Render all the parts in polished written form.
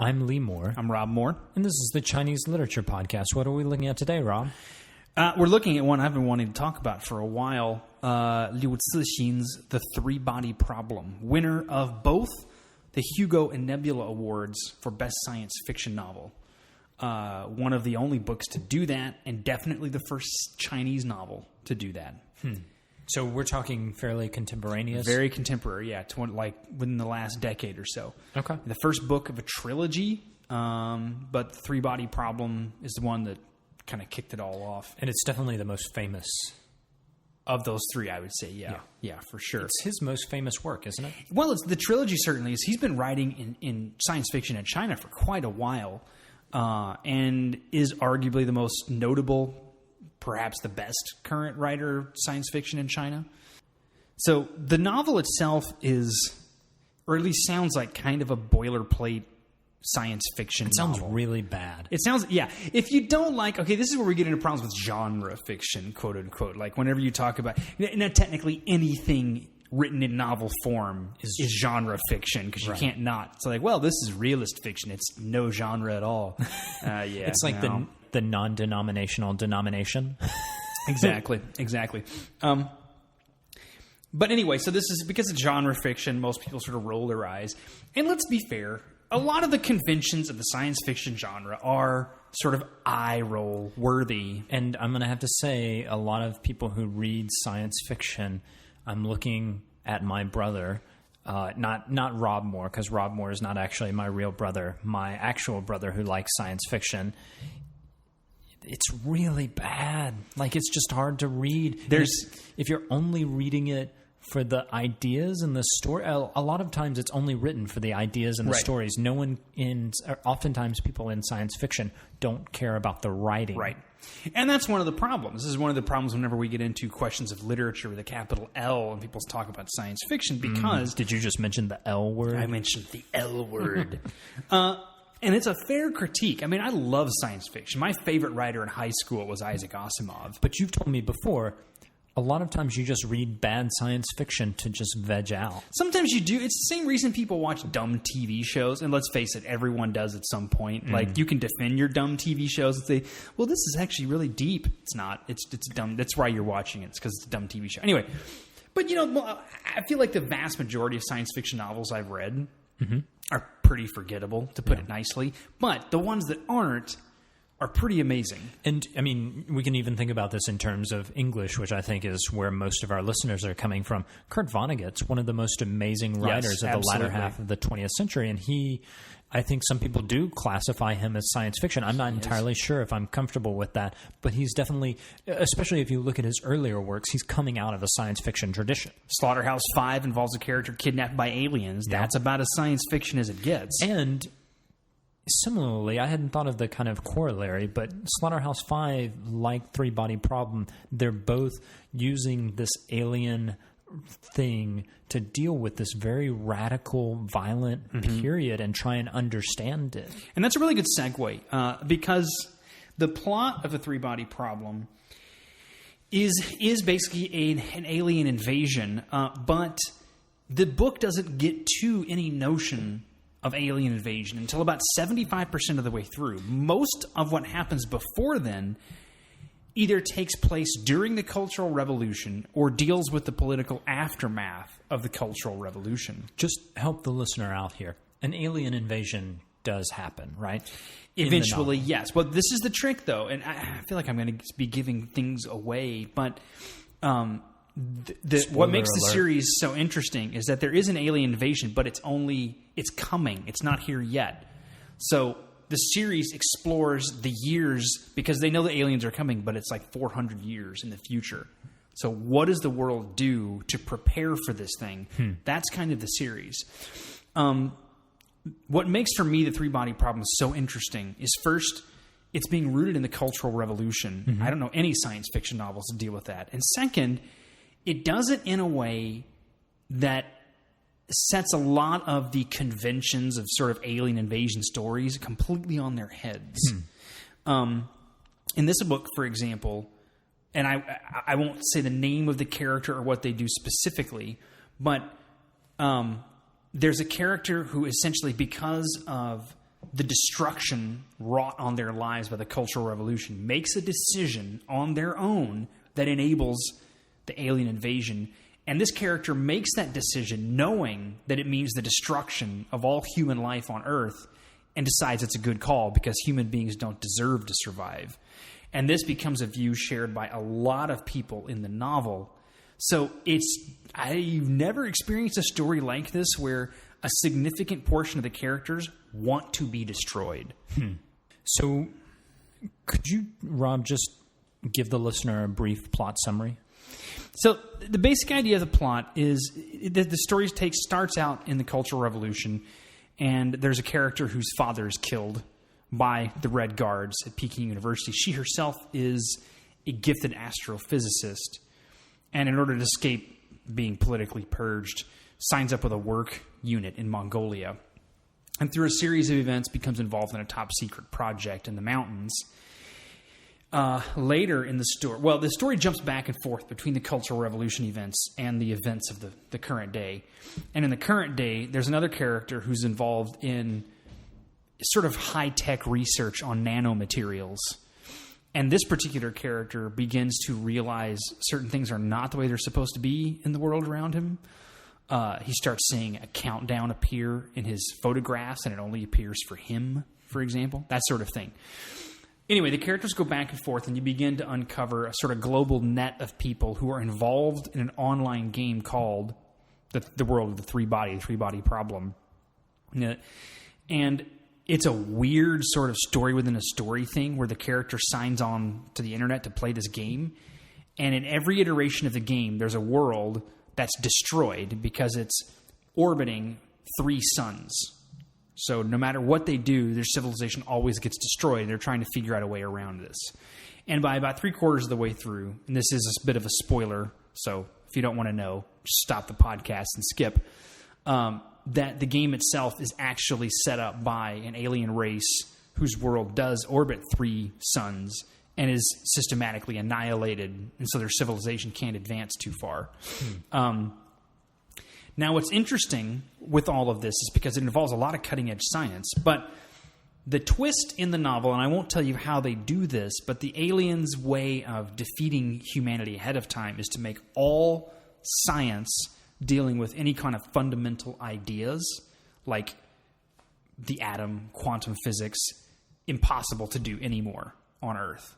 I'm Lee Moore. I'm Rob Moore. And this is the Chinese Literature Podcast. What are we looking at today, Rob? We're looking at one I've been wanting to talk about for a while. Liu Cixin's The Three-Body Problem, winner of both the Hugo and Nebula Awards for Best Science Fiction Novel. One of the only books to do that, and definitely the first Chinese novel to do that. So we're talking fairly contemporaneous? Very contemporary, yeah. Like within the last decade or so. Okay. The first book of a trilogy, but The Three-Body Problem is the one that kind of kicked it all off. And it's definitely the most famous. Of those three, I would say, yeah, for sure. It's his most famous work, isn't it? Well, it's the trilogy certainly is. He's been writing in science fiction in China for quite a while, and is arguably the most notable, perhaps the best current writer of science fiction in China. So the novel itself is, or at least sounds like, kind of a boilerplate science fiction novel. It sounds novel. really bad. It sounds, yeah. If you don't like, okay, this is where we get into problems with genre fiction, quote unquote. Like whenever you talk about, technically anything written in novel form is genre fiction because you can't not. It's like, well, this is realist fiction. It's no genre at all. Yeah, it's like the non-denominational denomination. Exactly. But anyway, so this is because it's genre fiction. Most people sort of roll their eyes, and let's be fair. A lot of the conventions of the science fiction genre are sort of eye-roll worthy. And I'm going to have to say, a lot of people who read science fiction, I'm looking at my brother, not Rob Moore, because Rob Moore is not actually my real brother, my actual brother who likes science fiction. It's really bad. Like, it's just hard to read. If you're only reading it for the ideas and the story, a lot of times it's only written for the ideas and the stories. Oftentimes people in science fiction don't care about the writing. Right. And that's one of the problems. This is one of the problems whenever we get into questions of literature with a capital L and people talk about science fiction because... Did you just mention the L word? I mentioned the L word. And it's a fair critique. I mean, I love science fiction. My favorite writer in high school was Isaac Asimov. But you've told me before, a lot of times you just read bad science fiction to just veg out. Sometimes you do. It's the same reason people watch dumb TV shows. And let's face it, everyone does at some point. Like, you can defend your dumb TV shows and say, well, this is actually really deep. It's not. It's dumb. That's why you're watching it. It's because it's a dumb TV show. Anyway, but, I feel like the vast majority of science fiction novels I've read are pretty forgettable, to put it nicely. But the ones that aren't are pretty amazing. And, I mean, we can even think about this in terms of English, which I think is where most of our listeners are coming from. Kurt Vonnegut's one of the most amazing writers of the latter half of the 20th century, and I think some people do classify him as science fiction. I'm not entirely sure if I'm comfortable with that, but he's definitely, especially if you look at his earlier works, he's coming out of a science fiction tradition. Slaughterhouse-Five involves a character kidnapped by aliens. That's about as science fiction as it gets. And similarly, I hadn't thought of the kind of corollary, but Slaughterhouse-Five, like Three-Body Problem, they're both using this alien thing to deal with this very radical, violent period and try and understand it. And that's a really good segue, because the plot of The Three-Body Problem is basically an alien invasion, but the book doesn't get to any notion of alien invasion until about 75% of the way through. Most of what happens before then either takes place during the Cultural Revolution or deals with the political aftermath of the Cultural Revolution. Just help the listener out here. An alien invasion does happen, right? Eventually, yes. Well, this is the trick, though, and I feel like I'm going to be giving things away, but what makes the series so interesting is that there is an alien invasion, but it's coming. It's not here yet. So the series explores the years because they know the aliens are coming, but it's like 400 years in the future. So what does the world do to prepare for this thing? That's kind of the series. What makes, for me, The Three-Body Problem so interesting is, first, it's being rooted in the Cultural Revolution. I don't know any science fiction novels that deal with that. And second, it does it in a way that sets a lot of the conventions of sort of alien invasion stories completely on their heads. In this book, for example, and I won't say the name of the character or what they do specifically, but there's a character who essentially, because of the destruction wrought on their lives by the Cultural Revolution, makes a decision on their own that enables the alien invasion. And this character makes that decision knowing that it means the destruction of all human life on Earth, and decides it's a good call because human beings don't deserve to survive. And this becomes a view shared by a lot of people in the novel. So I've never experienced a story like this where a significant portion of the characters want to be destroyed. So could you, Rob, just give the listener a brief plot summary? So the basic idea of the plot is that the story starts out in the Cultural Revolution, and there's a character whose father is killed by the Red Guards at Peking University. She herself is a gifted astrophysicist, and in order to escape being politically purged, signs up with a work unit in Mongolia. And through a series of events, becomes involved in a top-secret project in the mountains. Later in the story... Well, the story jumps back and forth between the Cultural Revolution events and the events of the current day. And in the current day, there's another character who's involved in sort of high-tech research on nanomaterials. And this particular character begins to realize certain things are not the way they're supposed to be in the world around him. He starts seeing a countdown appear in his photographs, and it only appears for him, for example. That sort of thing. Anyway, the characters go back and forth, and you begin to uncover a sort of global net of people who are involved in an online game called The World of the Three-Body Problem. And it's a weird sort of story within a story thing where the character signs on to the internet to play this game. And in every iteration of the game, there's a world that's destroyed because it's orbiting 3 suns. So no matter what they do, their civilization always gets destroyed. They're trying to figure out a way around this. And by about 3/4 of the way through, and this is a bit of a spoiler, so if you don't want to know, just stop the podcast and skip, that the game itself is actually set up by an alien race whose world does orbit 3 suns and is systematically annihilated, and so their civilization can't advance too far. Now, what's interesting with all of this is because it involves a lot of cutting-edge science, but the twist in the novel, and I won't tell you how they do this, but the aliens' way of defeating humanity ahead of time is to make all science dealing with any kind of fundamental ideas, like the atom, quantum physics, impossible to do anymore on Earth.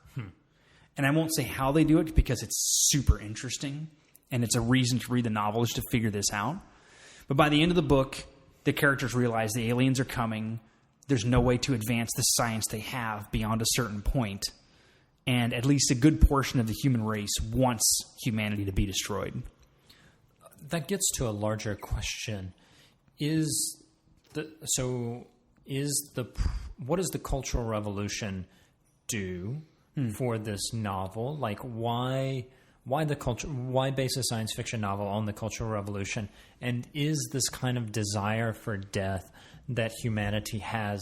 And I won't say how they do it because it's super interesting, and it's a reason to read the novel is to figure this out. But by the end of the book, the characters realize the aliens are coming. There's no way to advance the science they have beyond a certain point. And at least a good portion of the human race wants humanity to be destroyed. That gets to a larger question. What does the Cultural Revolution do for this novel? Like, why base a science fiction novel on the Cultural Revolution? And is this kind of desire for death that humanity has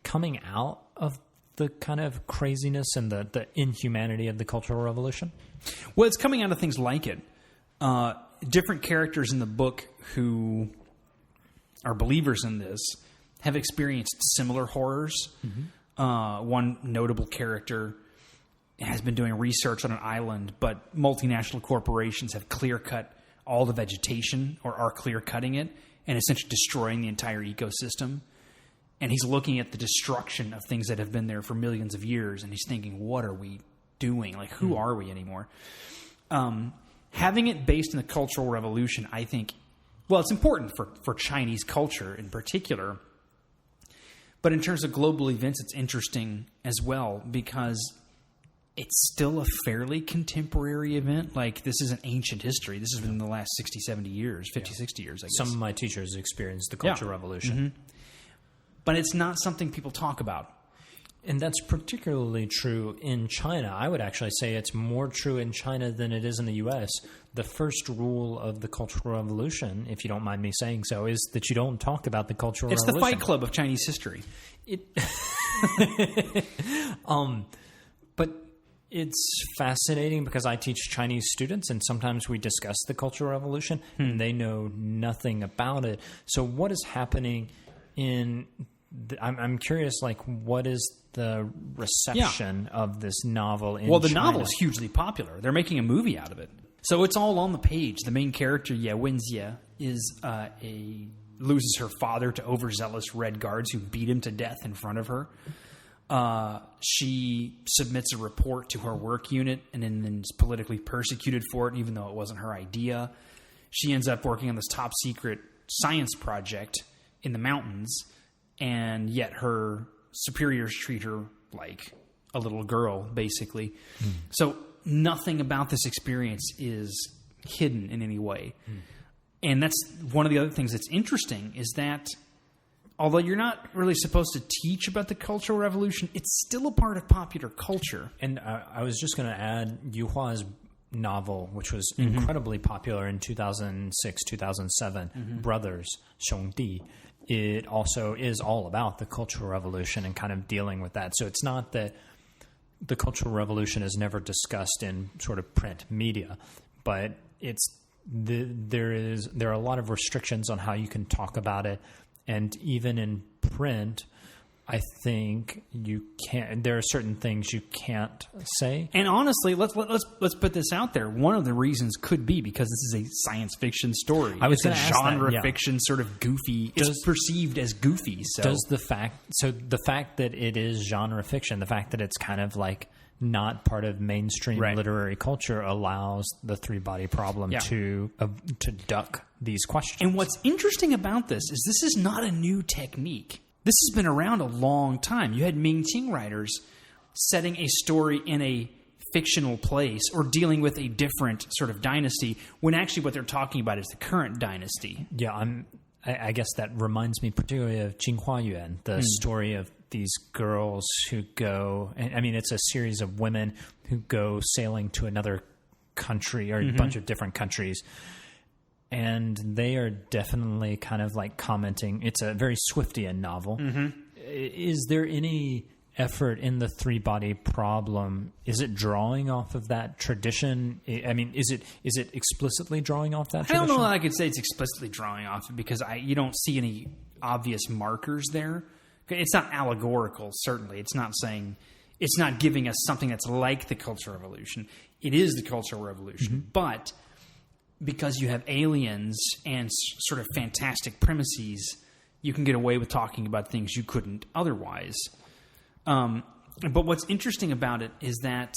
coming out of the kind of craziness and the inhumanity of the Cultural Revolution? Well, it's coming out of things like it. Different characters in the book who are believers in this have experienced similar horrors. One notable character has been doing research on an island, but multinational corporations have clear-cut all the vegetation, or are clear-cutting it, and essentially destroying the entire ecosystem. And he's looking at the destruction of things that have been there for millions of years, and he's thinking, what are we doing? Like, who are we anymore? Having it based in the Cultural Revolution, I think, well, it's important for Chinese culture in particular. But in terms of global events, it's interesting as well because it's still a fairly contemporary event. Like, this isn't ancient history. This has been in the last 60, 70 years, 50, 60 years, I guess. Some of my teachers experienced the Cultural Revolution. But it's not something people talk about. And that's particularly true in China. I would actually say it's more true in China than it is in the U.S. The first rule of the Cultural Revolution, if you don't mind me saying so, is that you don't talk about the Cultural Revolution. It's the Fight Club of Chinese history. But it's fascinating because I teach Chinese students, and sometimes we discuss the Cultural Revolution, and they know nothing about it. So what is happening in I'm curious, like, what is the reception of this novel in Well, the China? novel is hugely popular. They're making a movie out of it. So it's all on the page. The main character, Ye Wenjie, loses her father to overzealous Red Guards who beat him to death in front of her. She submits a report to her work unit and then is politically persecuted for it, even though it wasn't her idea. She ends up working on this top secret science project in the mountains, and yet her superiors treat her like a little girl, basically. So nothing about this experience is hidden in any way. And that's one of the other things that's interesting, is that although you're not really supposed to teach about the Cultural Revolution, it's still a part of popular culture. And I was just going to add Yu Hua's novel, which was incredibly popular in 2006, 2007, Brothers, 兄弟. It also is all about the Cultural Revolution and kind of dealing with that. So it's not that the Cultural Revolution is never discussed in sort of print media, but there are a lot of restrictions on how you can talk about it. And even in print, I think there are certain things you can't say. And honestly, let's put this out there. One of the reasons could be because this is a science fiction story. I was going to genre that, fiction, sort of goofy. It's perceived as goofy. So the fact that it is genre fiction, the fact that it's kind of like not part of mainstream literary culture, allows the three-body problem to duck these questions. And what's interesting about this is not a new technique. This has been around a long time. You had Mingqing writers setting a story in a fictional place or dealing with a different sort of dynasty, when actually what they're talking about is the current dynasty. Yeah, I guess that reminds me particularly of Jinghua Yuan, the story of these girls who go, I mean, it's a series of women who go sailing to another country or a bunch of different countries. And they are definitely kind of like commenting. It's a very Swiftian novel. Is there any effort in the three-body problem? Is it drawing off of that tradition? I mean, is it explicitly drawing off that tradition? I don't know that I could say it's explicitly drawing off it, because you don't see any obvious markers there. It's not allegorical, certainly. It's not giving us something that's like the Cultural Revolution. It is the Cultural Revolution, but because you have aliens and sort of fantastic premises, you can get away with talking about things you couldn't otherwise. But what's interesting about it is that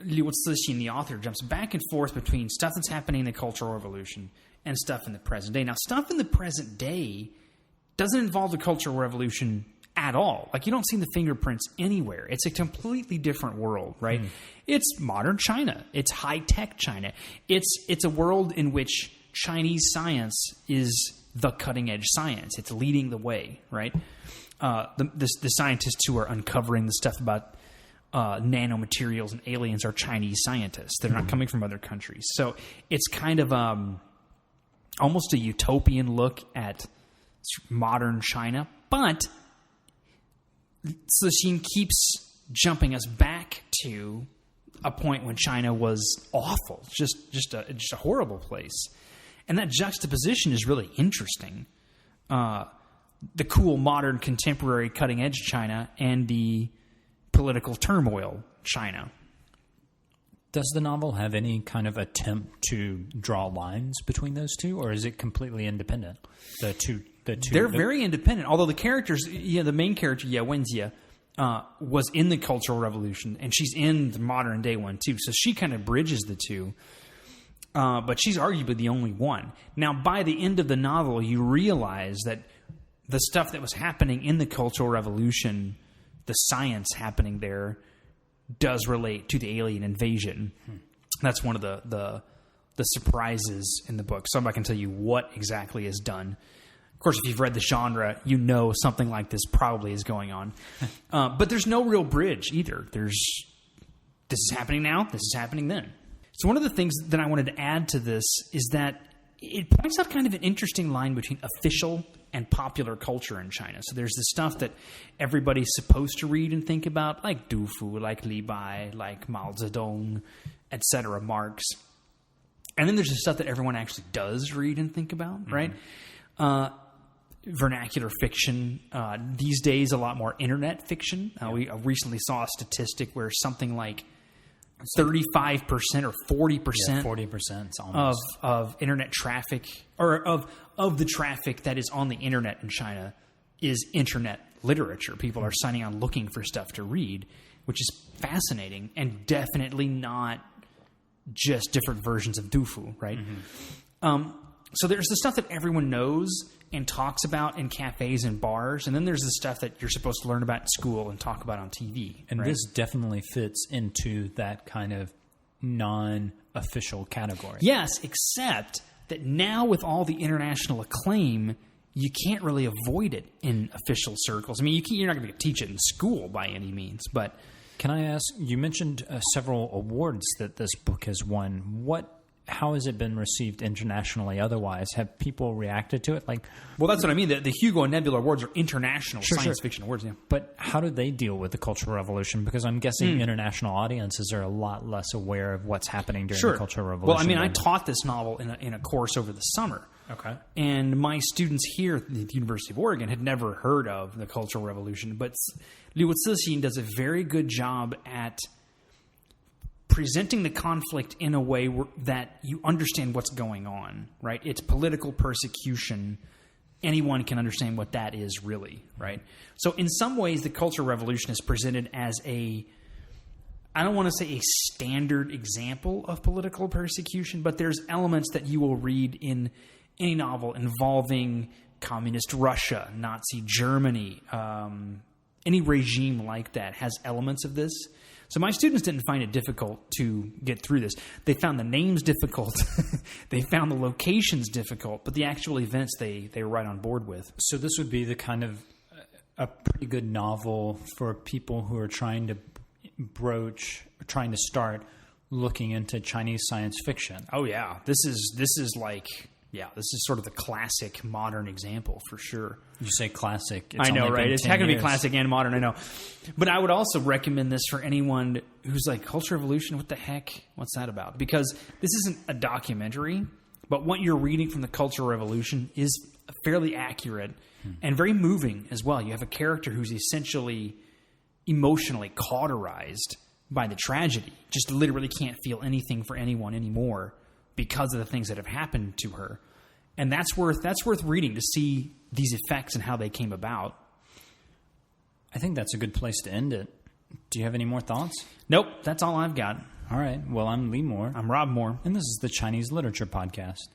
Liu Cixin, the author, jumps back and forth between stuff that's happening in the Cultural Revolution and stuff in the present day. Now, stuff in the present day doesn't involve the Cultural Revolution at all. Like, you don't see the fingerprints anywhere. It's a completely different world, right? It's modern China. It's high-tech China. It's a world in which Chinese science is the cutting-edge science. It's leading the way, right? The scientists who are uncovering the stuff about nanomaterials and aliens are Chinese scientists. They're not coming from other countries. So it's kind of almost a utopian look at modern China, but Cixin keeps jumping us back to a point when China was awful, just a horrible place, and that juxtaposition is really interesting. The cool, modern, contemporary, cutting-edge China and the political turmoil China. Does the novel have any kind of attempt to draw lines between those two, or is it completely independent? The two. They're very independent. Although the characters, the main character, Ye Wenjie, was in the Cultural Revolution, and she's in the modern day one too. So she kind of bridges the two. But she's arguably the only one. Now, by the end of the novel, you realize that the stuff that was happening in the Cultural Revolution, the science happening there, does relate to the alien invasion. That's one of the surprises in the book. So I'm not going to tell you what exactly is done. Of course, if you've read the genre, you know something like this probably is going on. But there's no real bridge either. This is happening now, this is happening then. So one of the things that I wanted to add to this is that it points out kind of an interesting line between official and popular culture in China. So there's the stuff that everybody's supposed to read and think about, like Du Fu, like Li Bai, like Mao Zedong, etc., Marx. And then there's the stuff that everyone actually does read and think about, right? vernacular fiction. These days, a lot more internet fiction. We recently saw a statistic where something like 35% or 40% 40% of internet traffic, or of the traffic that is on the internet in China, is internet literature. People are signing on looking for stuff to read, which is fascinating and definitely not just different versions of Dufu, right? So there's the stuff that everyone knows and talks about in cafes and bars, and then there's the stuff that you're supposed to learn about in school and talk about on TV. And right? this definitely fits into that kind of non-official category. Yes, except that now with all the international acclaim, you can't really avoid it in official circles. I mean, you're not going to teach it in school by any means, but... Can I ask, you mentioned several awards that this book has won. How has it been received internationally otherwise? Have people reacted to it? Well, that's what I mean. The Hugo and Nebula Awards are international science fiction awards. Yeah. But how do they deal with the Cultural Revolution? Because I'm guessing international audiences are a lot less aware of what's happening during the Cultural Revolution. Well, I mean, I taught this novel in a course over the summer. Okay. And my students here at the University of Oregon had never heard of the Cultural Revolution. But Liu Cixin does a very good job at presenting the conflict in a way that you understand what's going on, right? It's political persecution. Anyone can understand what that is, really, right? So in some ways, the Cultural Revolution is presented as I don't want to say a standard example of political persecution, but there's elements that you will read in any novel involving communist Russia, Nazi Germany, any regime like that has elements of this. So my students didn't find it difficult to get through this. They found the names difficult. They found the locations difficult, but the actual events they were right on board with. So this would be the kind of a pretty good novel for people who are trying to start looking into Chinese science fiction. Oh yeah, this is sort of the classic modern example for sure. You say classic. I know, right? It's not going to be classic and modern, I know. But I would also recommend this for anyone who's like, Cultural Revolution, what the heck? What's that about? Because this isn't a documentary, but what you're reading from the Cultural Revolution is fairly accurate and very moving as well. You have a character who's essentially emotionally cauterized by the tragedy, just literally can't feel anything for anyone anymore because of the things that have happened to her. And that's worth reading to see these effects and how they came about. I think that's a good place to end it. Do you have any more thoughts? Nope, that's all I've got. All right. Well, I'm Lee Moore. I'm Rob Moore. And this is the Chinese Literature Podcast.